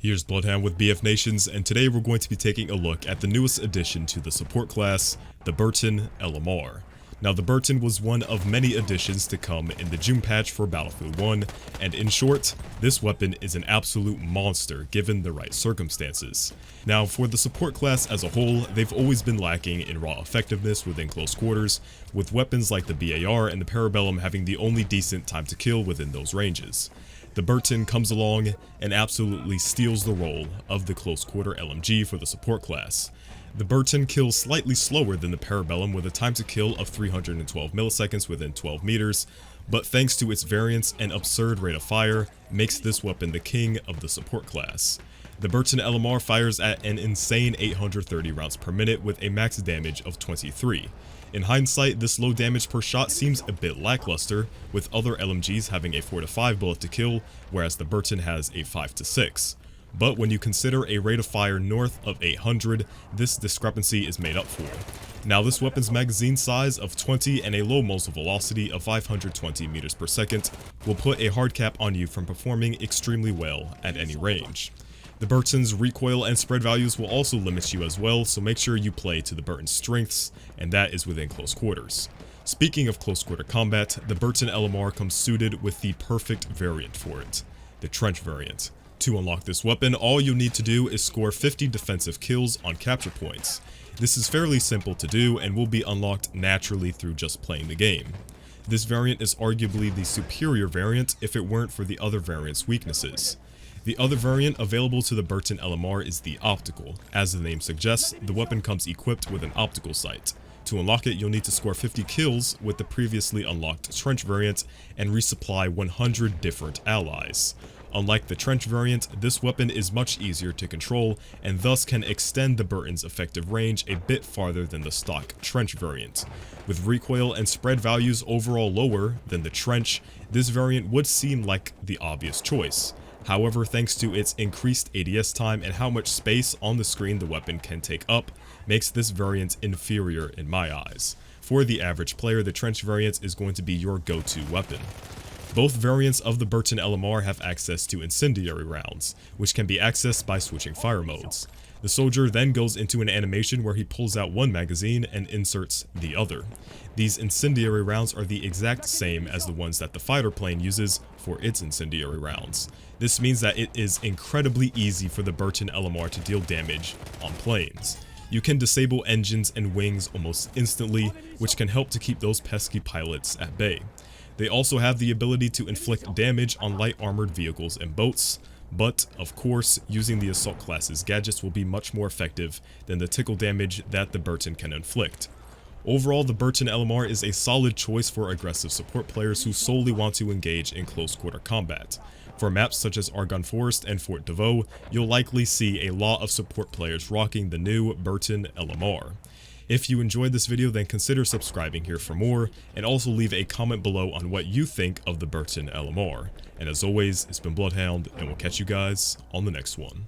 Here's Bloodhound with BFNations, and today we're going to be taking a look at the newest addition to the support class, the Burton LMR. Now, the Burton was one of many additions to come in the June patch for Battlefield 1, and in short, this weapon is an absolute monster given the right circumstances. Now, for the support class as a whole, they've always been lacking in raw effectiveness within close quarters, with weapons like the BAR and the Parabellum having the only decent time to kill within those ranges. The Burton comes along and absolutely steals the role of the close quarter LMG for the support class. The Burton kills slightly slower than the Parabellum with a time to kill of 312 milliseconds within 12 meters, but thanks to its variance and absurd rate of fire, makes this weapon the king of the support class. The Burton LMR fires at an insane 830 rounds per minute with a max damage of 23. In hindsight, this low damage per shot seems a bit lackluster, with other LMGs having a 4 to 5 bullet to kill, whereas the Burton has a 5 to 6. But when you consider a rate of fire north of 800, this discrepancy is made up for. Now, this weapon's magazine size of 20 and a low muzzle velocity of 520 meters per second will put a hard cap on you from performing extremely well at any range. The Burton's recoil and spread values will also limit you as well, so make sure you play to the Burton's strengths, and that is within close quarters. Speaking of close quarter combat, the Burton LMR comes suited with the perfect variant for it, the trench variant. To unlock this weapon, all you need to do is score 50 defensive kills on capture points. This is fairly simple to do and will be unlocked naturally through just playing the game. This variant is arguably the superior variant if it weren't for the other variant's weaknesses. The other variant available to the Burton LMR is the optical. As the name suggests, the weapon comes equipped with an optical sight. To unlock it, you'll need to score 50 kills with the previously unlocked trench variant and resupply 100 different allies. Unlike the trench variant, this weapon is much easier to control and thus can extend the Burton's effective range a bit farther than the stock trench variant. With recoil and spread values overall lower than the trench, this variant would seem like the obvious choice. However, thanks to its increased ADS time and how much space on the screen the weapon can take up, makes this variant inferior in my eyes. For the average player, the trench variant is going to be your go-to weapon. Both variants of the Burton LMR have access to incendiary rounds, which can be accessed by switching fire modes. The soldier then goes into an animation where he pulls out one magazine and inserts the other. These incendiary rounds are the exact same as the ones that the fighter plane uses for its incendiary rounds. This means that it is incredibly easy for the Burton LMR to deal damage on planes. You can disable engines and wings almost instantly, which can help to keep those pesky pilots at bay. They also have the ability to inflict damage on light armored vehicles and boats, but, of course, using the assault class's gadgets will be much more effective than the tickle damage that the Burton can inflict. Overall, the Burton LMR is a solid choice for aggressive support players who solely want to engage in close quarter combat. For maps such as Argonne Forest and Fort de Vaux, you'll likely see a lot of support players rocking the new Burton LMR. If you enjoyed this video, then consider subscribing here for more, and also leave a comment below on what you think of the Burton LMR. And as always, it's been Bloodhound, and we'll catch you guys on the next one.